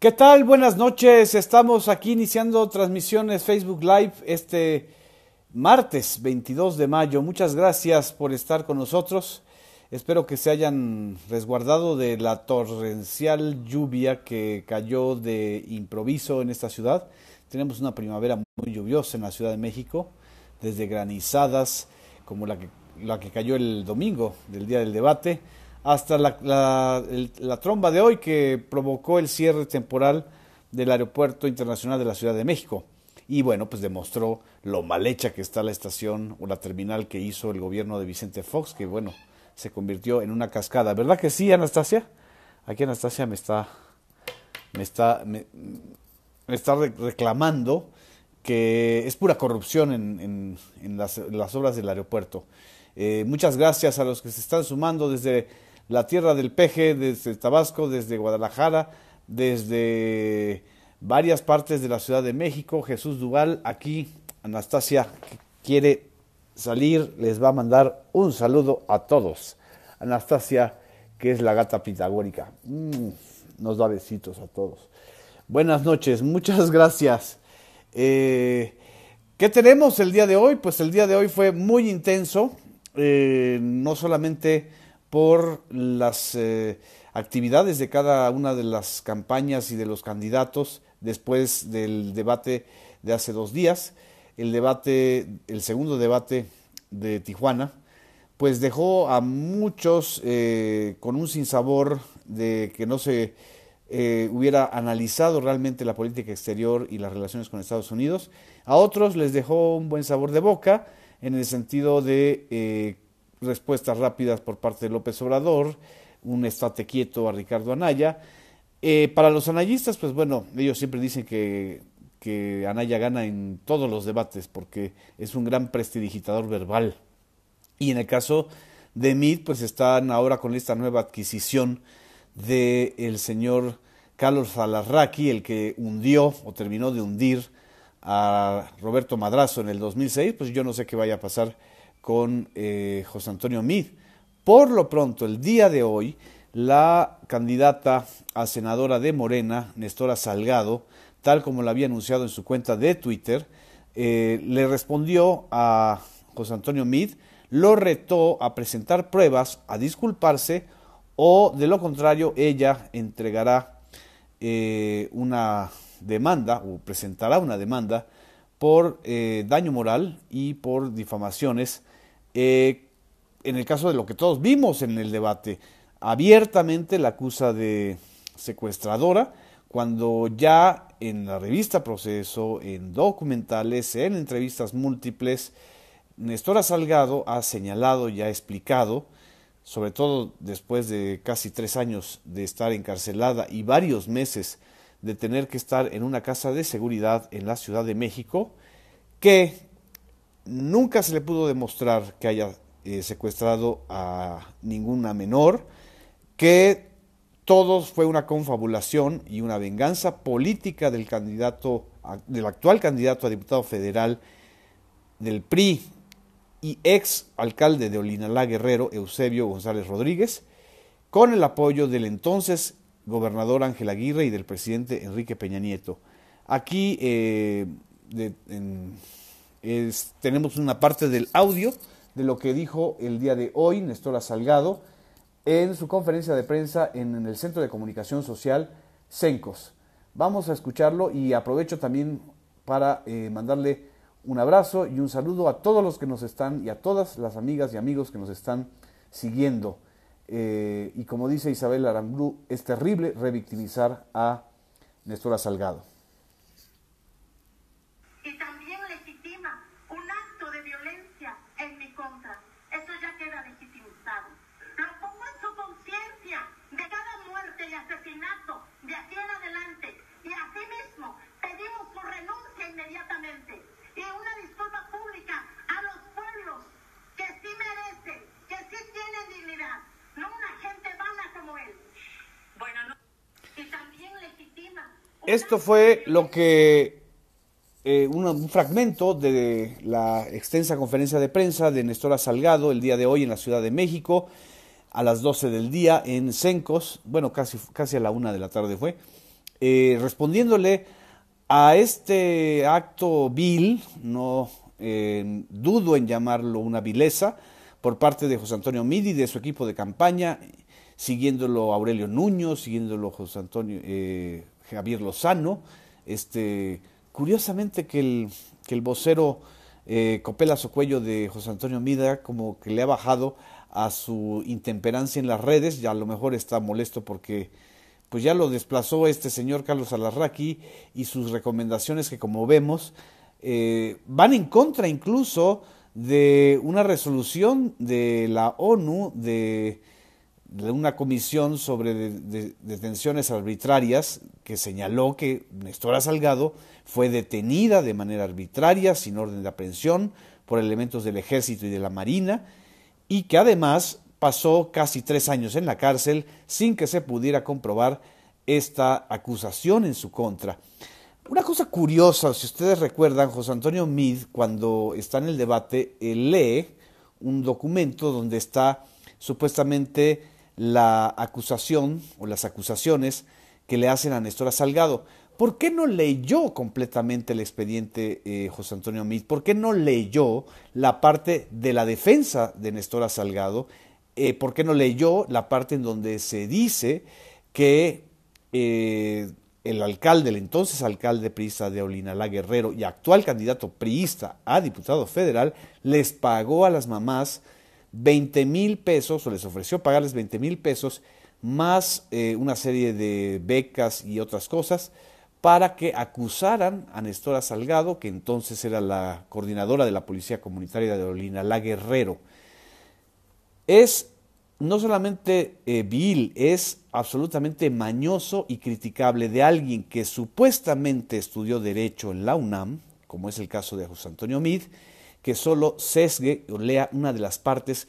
¿Qué tal? Buenas noches. Estamos aquí iniciando transmisiones Facebook Live este martes 22 de mayo. Muchas gracias por estar con nosotros. Espero que se hayan resguardado de la torrencial lluvia que cayó de improviso en esta ciudad. Tenemos una primavera muy lluviosa en la Ciudad de México, desde granizadas como la que cayó el domingo del día del debate, hasta la tromba de hoy que provocó el cierre temporal del Aeropuerto Internacional de la Ciudad de México. Y bueno, pues demostró lo mal hecha que está la estación o la terminal que hizo el gobierno de Vicente Fox, que bueno, se convirtió en una cascada. ¿Verdad que sí, Anastasia? Aquí Anastasia me está reclamando que es pura corrupción en las obras del aeropuerto. Muchas gracias a los que se están sumando desde la tierra del Peje, desde Tabasco, desde Guadalajara, desde varias partes de la Ciudad de México. Jesús Duval, aquí Anastasia que quiere salir, les va a mandar un saludo a todos. Anastasia, que es la gata pitagórica, nos da besitos a todos. Buenas noches, muchas gracias. ¿Qué tenemos el día de hoy? Pues el día de hoy fue muy intenso, no solamente por las actividades de cada una de las campañas y de los candidatos después del debate de hace 2 días, el segundo debate de Tijuana, pues dejó a muchos con un sinsabor de que no se hubiera analizado realmente la política exterior y las relaciones con Estados Unidos. A otros les dejó un buen sabor de boca en el sentido de respuestas rápidas por parte de López Obrador, un estate quieto a Ricardo Anaya. Para los anayistas, pues bueno, ellos siempre dicen que Anaya gana en todos los debates porque es un gran prestidigitador verbal. Y en el caso de Meade, pues están ahora con esta nueva adquisición del señor Carlos Alarraqui, el que hundió o terminó de hundir a Roberto Madrazo en el 2006, pues yo no sé qué vaya a pasar con José Antonio Meade. Por lo pronto, el día de hoy, la candidata a senadora de Morena, Nestora Salgado, tal como lo había anunciado en su cuenta de Twitter, le respondió a José Antonio Meade, lo retó a presentar pruebas, a disculparse, o de lo contrario ella entregará una demanda o presentará una demanda por daño moral y por difamaciones en el caso de lo que todos vimos en el debate. Abiertamente la acusa de secuestradora cuando ya en la revista Proceso, en documentales, en entrevistas múltiples, Nestora Salgado ha señalado y ha explicado, sobre todo después de casi 3 años de estar encarcelada y varios meses de tener que estar en una casa de seguridad en la Ciudad de México, que nunca se le pudo demostrar que haya secuestrado a ninguna menor, que todo fue una confabulación y una venganza política del actual candidato a diputado federal del PRI y ex alcalde de Olinalá Guerrero, Eusebio González Rodríguez, con el apoyo del entonces gobernador Ángel Aguirre y del presidente Enrique Peña Nieto. Aquí tenemos una parte del audio de lo que dijo el día de hoy Nestora Salgado en su conferencia de prensa en el Centro de Comunicación Social CENCOS. Vamos a escucharlo y aprovecho también para mandarle un abrazo y un saludo a todos los que nos están y a todas las amigas y amigos que nos están siguiendo. Y como dice Isabel Aranglú, es terrible revictimizar a Nestora Salgado. Y también legitima un acto de violencia en mi contra. Eso ya queda legitimizado. Lo pongo en su conciencia de cada muerte y asesinato de aquí en adelante. Y asimismo pedimos su renuncia inmediatamente y una disculpa pública a los pueblos que sí merecen, que sí tienen dignidad, no una gente vana como él. Bueno, no. Y también legitima. Esto fue lo que un fragmento de la extensa conferencia de prensa de Nestora Salgado el día de hoy en la Ciudad de México a las 12 del día en CENCOS, bueno, casi a la 1 de la tarde fue, respondiéndole a este acto vil, no dudo en llamarlo una vileza, por parte de José Antonio Meade y de su equipo de campaña, siguiéndolo Aurelio Nuño, siguiéndolo José Antonio Javier Lozano. Curiosamente que el vocero Copela Socuello de José Antonio Meade como que le ha bajado a su intemperancia en las redes, ya a lo mejor está molesto porque pues ya lo desplazó este señor Carlos Alarraqui y sus recomendaciones que como vemos van en contra incluso de una resolución de la ONU de una comisión sobre detenciones arbitrarias que señaló que Nestora Salgado fue detenida de manera arbitraria, sin orden de aprehensión, por elementos del Ejército y de la Marina, y que además pasó casi 3 años en la cárcel sin que se pudiera comprobar esta acusación en su contra. Una cosa curiosa, si ustedes recuerdan, José Antonio Meade, cuando está en el debate, lee un documento donde está supuestamente la acusación o las acusaciones que le hacen a Nestora Salgado. ¿Por qué no leyó completamente el expediente José Antonio Meade? ¿Por qué no leyó la parte de la defensa de Nestora Salgado? ¿Por qué no leyó la parte en donde se dice que el alcalde, el entonces alcalde priista de Olinalá Guerrero y actual candidato priista a diputado federal, les pagó a las mamás 20,000 pesos, o les ofreció pagarles 20,000 pesos, más una serie de becas y otras cosas, para que acusaran a Nestora Salgado, que entonces era la coordinadora de la Policía Comunitaria de Olinalá Guerrero? Es no solamente vil, es absolutamente mañoso y criticable de alguien que supuestamente estudió Derecho en la UNAM, como es el caso de José Antonio Meade, que solo sesgue o lea una de las partes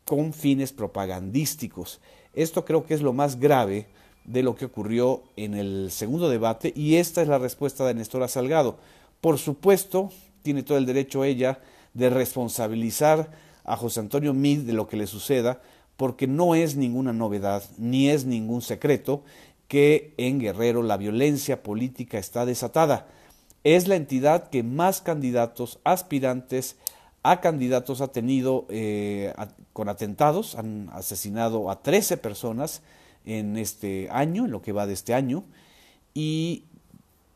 con fines propagandísticos. Esto creo que es lo más grave de lo que ocurrió en el segundo debate, y esta es la respuesta de Nestora Salgado. Por supuesto, tiene todo el derecho ella de responsabilizar a José Antonio Meade de lo que le suceda, porque no es ninguna novedad, ni es ningún secreto que en Guerrero la violencia política está desatada. Es la entidad que más candidatos, aspirantes a candidatos ha tenido con atentados. Han asesinado a 13 personas en este año, en lo que va de este año, y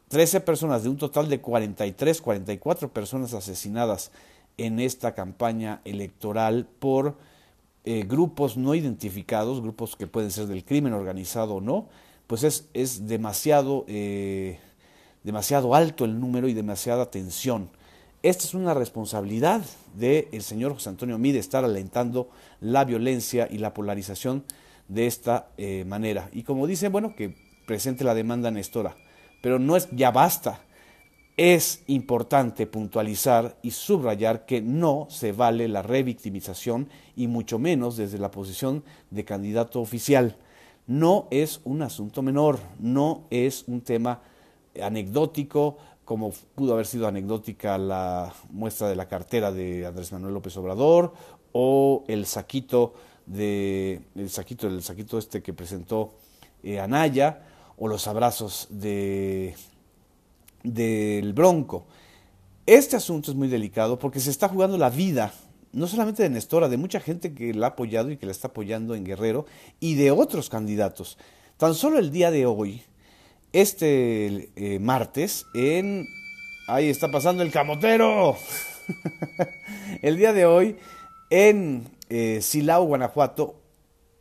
13 personas de un total de 43, 44 personas asesinadas en esta campaña electoral por grupos no identificados, grupos que pueden ser del crimen organizado o no. Pues es demasiado alto el número y demasiada tensión. Esta es una responsabilidad del señor José Antonio Meade, estar alentando la violencia y la polarización de esta manera. Y como dicen, bueno, que presente la demanda Nestora, pero no es, ya basta. Es importante puntualizar y subrayar que no se vale la revictimización, y mucho menos desde la posición de candidato oficial. No es un asunto menor, no es un tema anecdótico, como pudo haber sido anecdótica la muestra de la cartera de Andrés Manuel López Obrador, o el saquito este que presentó Anaya, o los abrazos del Bronco. Este asunto es muy delicado porque se está jugando la vida, no solamente de Nestora, de mucha gente que la ha apoyado y que la está apoyando en Guerrero, y de otros candidatos. Tan solo el día de hoy, martes, ahí está pasando el camotero. El día de hoy, en Silao, Guanajuato,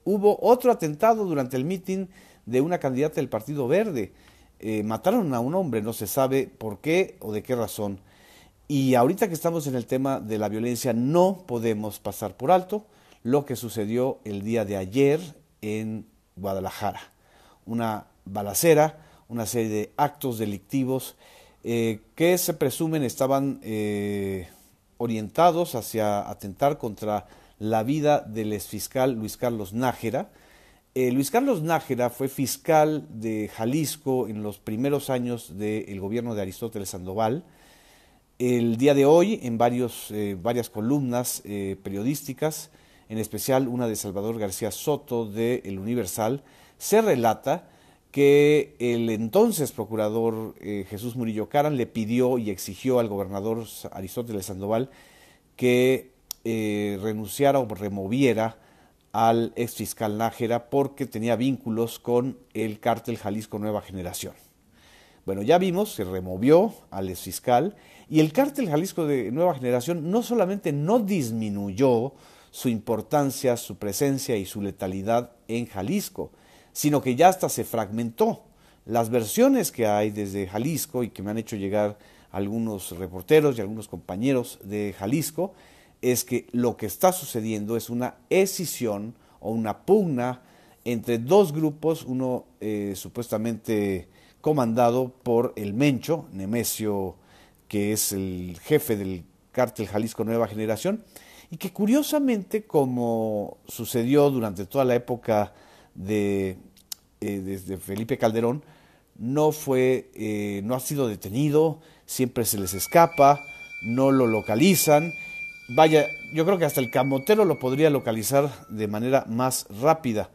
hubo otro atentado durante el mitin de una candidata del Partido Verde. Mataron a un hombre, no se sabe por qué o de qué razón. Y ahorita que estamos en el tema de la violencia, no podemos pasar por alto lo que sucedió el día de ayer en Guadalajara. Una balacera, una serie de actos delictivos que se presumen estaban orientados hacia atentar contra la vida del exfiscal Luis Carlos Nájera. Luis Carlos Nájera fue fiscal de Jalisco en los primeros años del gobierno de Aristóteles Sandoval. El día de hoy, en varias columnas periodísticas, en especial una de Salvador García Soto de El Universal, se relata que el entonces procurador Jesús Murillo Caram le pidió y exigió al gobernador Aristóteles Sandoval que renunciara o removiera al exfiscal Nájera porque tenía vínculos con el cártel Jalisco Nueva Generación. Bueno, ya vimos, se removió al exfiscal y el cártel Jalisco de Nueva Generación no solamente no disminuyó su importancia, su presencia y su letalidad en Jalisco, sino que ya hasta se fragmentó. Las versiones que hay desde Jalisco y que me han hecho llegar algunos reporteros y algunos compañeros de Jalisco es que lo que está sucediendo es una escisión o una pugna entre dos grupos, uno supuestamente comandado por el Mencho, Nemesio, que es el jefe del cártel Jalisco Nueva Generación, y que curiosamente, como sucedió durante toda la época desde Felipe Calderón, no ha sido detenido, siempre se les escapa, no lo localizan. Vaya, yo creo que hasta el camotero lo podría localizar de manera más rápida.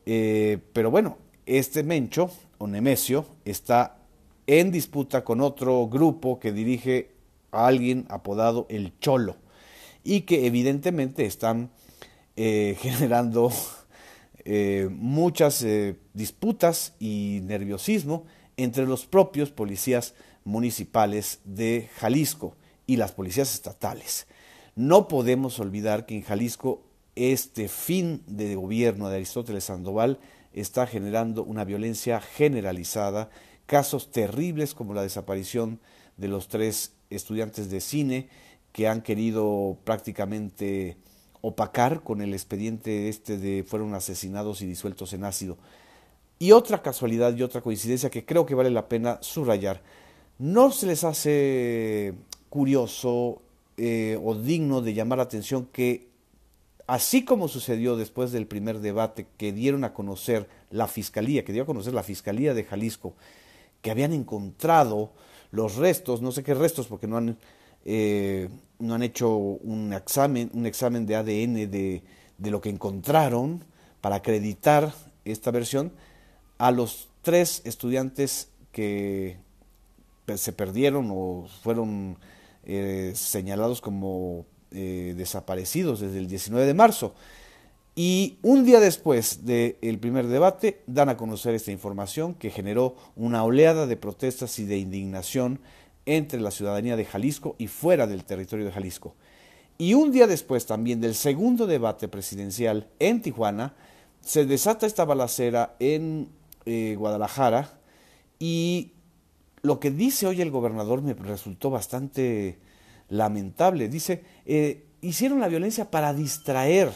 Pero bueno, este Mencho o Nemesio está en disputa con otro grupo que dirige a alguien apodado el Cholo y que evidentemente están generando muchas disputas y nerviosismo entre los propios policías municipales de Jalisco y las policías estatales. No podemos olvidar que en Jalisco este fin de gobierno de Aristóteles Sandoval está generando una violencia generalizada, casos terribles como la desaparición de los 3 estudiantes de cine que han querido prácticamente opacar con el expediente fueron asesinados y disueltos en ácido. Y otra casualidad y otra coincidencia que creo que vale la pena subrayar, ¿no se les hace curioso o digno de llamar la atención que así como sucedió después del primer debate que dieron a conocer la Fiscalía, que dio a conocer la Fiscalía de Jalisco, que habían encontrado los restos, no sé qué restos porque no han hecho un examen de ADN de lo que encontraron para acreditar esta versión, a los 3 estudiantes que se perdieron o fueron señalados como desaparecidos desde el 19 de marzo. Y un día después del primer debate dan a conocer esta información que generó una oleada de protestas y de indignación entre la ciudadanía de Jalisco y fuera del territorio de Jalisco. Y un día después también del segundo debate presidencial en Tijuana, se desata esta balacera en Guadalajara y lo que dice hoy el gobernador me resultó bastante lamentable. Dice, hicieron la violencia para distraer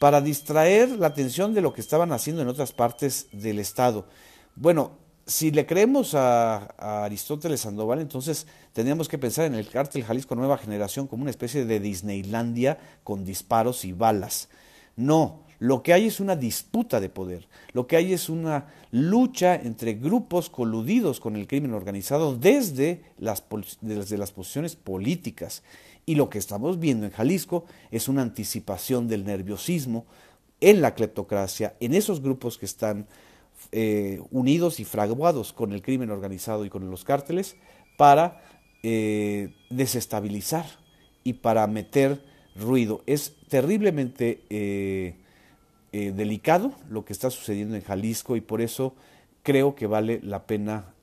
la atención de lo que estaban haciendo en otras partes del estado. Bueno, si le creemos a Aristóteles Sandoval, entonces tendríamos que pensar en el cártel Jalisco Nueva Generación como una especie de Disneylandia con disparos y balas. No, lo que hay es una disputa de poder, lo que hay es una lucha entre grupos coludidos con el crimen organizado desde las posiciones políticas. Y lo que estamos viendo en Jalisco es una anticipación del nerviosismo en la cleptocracia, en esos grupos que están unidos y fraguados con el crimen organizado y con los cárteles para desestabilizar y para meter ruido. Es terriblemente delicado lo que está sucediendo en Jalisco y por eso creo que vale la pena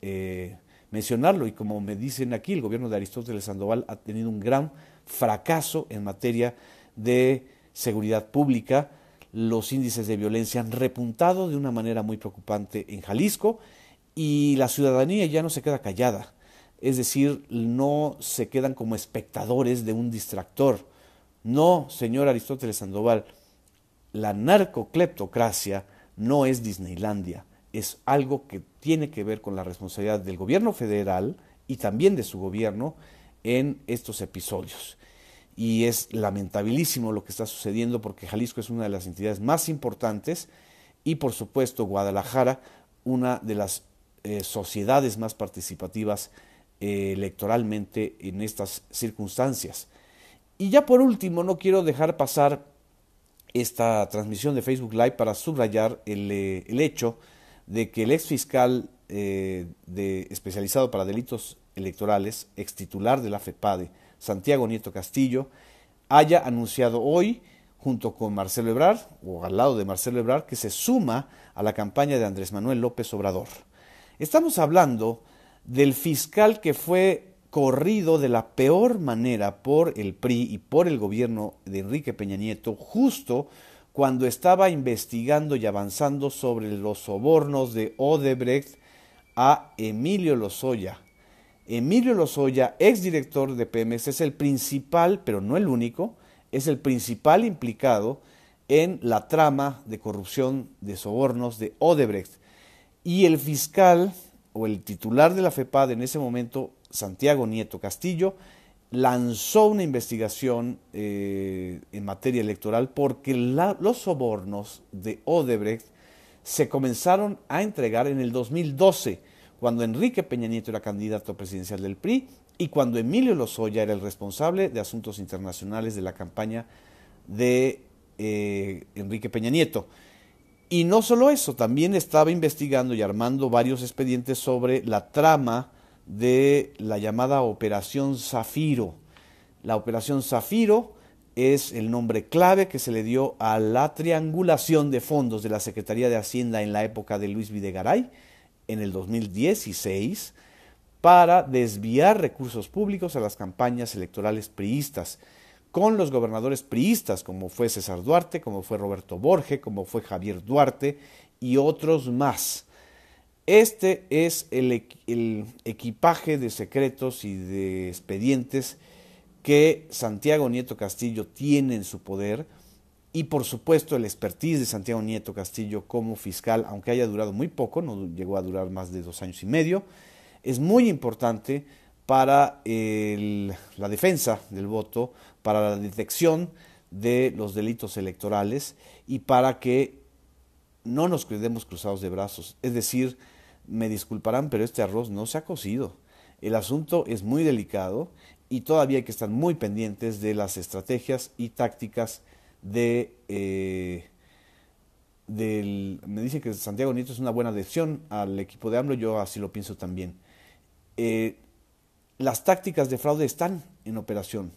mencionarlo. Y como me dicen aquí, el gobierno de Aristóteles Sandoval ha tenido un gran fracaso en materia de seguridad pública. Los índices de violencia han repuntado de una manera muy preocupante en Jalisco y la ciudadanía ya no se queda callada, es decir, no se quedan como espectadores de un distractor. No, señor Aristóteles Sandoval, la narcocleptocracia no es Disneylandia, es algo que tiene que ver con la responsabilidad del gobierno federal y también de su gobierno en estos episodios. Y es lamentabilísimo lo que está sucediendo porque Jalisco es una de las entidades más importantes y por supuesto Guadalajara una de las sociedades más participativas electoralmente en estas circunstancias. Y ya por último, no quiero dejar pasar esta transmisión de Facebook Live para subrayar el hecho de que el ex fiscal especializado para delitos electorales, ex titular de la FEPADE, Santiago Nieto Castillo, haya anunciado hoy, junto con Marcelo Ebrard, o al lado de Marcelo Ebrard, que se suma a la campaña de Andrés Manuel López Obrador. Estamos hablando del fiscal que fue corrido de la peor manera por el PRI y por el gobierno de Enrique Peña Nieto, justo cuando estaba investigando y avanzando sobre los sobornos de Odebrecht a Emilio Lozoya. Emilio Lozoya, exdirector de Pemex, es el principal, pero no el único, es el principal implicado en la trama de corrupción de sobornos de Odebrecht. Y el fiscal o el titular de la FEPADE en ese momento, Santiago Nieto Castillo, lanzó una investigación en materia electoral porque los sobornos de Odebrecht se comenzaron a entregar en el 2012, cuando Enrique Peña Nieto era candidato presidencial del PRI y cuando Emilio Lozoya era el responsable de asuntos internacionales de la campaña de Enrique Peña Nieto. Y no solo eso, también estaba investigando y armando varios expedientes sobre la trama de la llamada Operación Zafiro. La Operación Zafiro es el nombre clave que se le dio a la triangulación de fondos de la Secretaría de Hacienda en la época de Luis Videgaray, en el 2016, para desviar recursos públicos a las campañas electorales priistas, con los gobernadores priistas, como fue César Duarte, como fue Roberto Borge, como fue Javier Duarte y otros más. Este es el equipaje de secretos y de expedientes que Santiago Nieto Castillo tiene en su poder, y por supuesto el expertise de Santiago Nieto Castillo como fiscal, aunque haya durado muy poco, no llegó a durar más de 2 años y medio, es muy importante para la defensa del voto, para la detección de los delitos electorales y para que no nos quedemos cruzados de brazos. Es decir, me disculparán, pero este arroz no se ha cocido. El asunto es muy delicado y todavía hay que estar muy pendientes de las estrategias y tácticas me dice que Santiago Nieto es una buena adhesión al equipo de AMLO, yo así lo pienso también. Las tácticas de fraude están en operación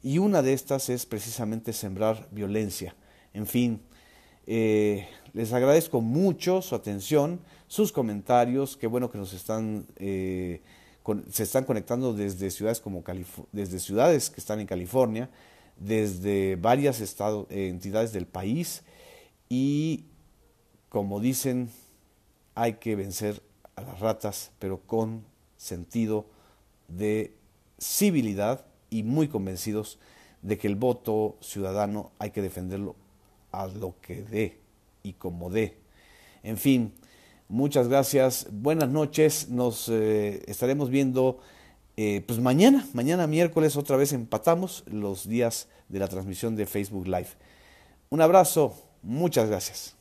y una de estas es precisamente sembrar violencia. En fin, les agradezco mucho su atención, sus comentarios, qué bueno que nos están se están conectando desde ciudades desde ciudades que están en California, desde varias entidades del país, y como dicen, hay que vencer a las ratas, pero con sentido de civilidad y muy convencidos de que el voto ciudadano hay que defenderlo a lo que dé y como dé. En fin, muchas gracias, buenas noches, nos estaremos viendo pues mañana miércoles otra vez empatamos los días de la transmisión de Facebook Live. Un abrazo, muchas gracias.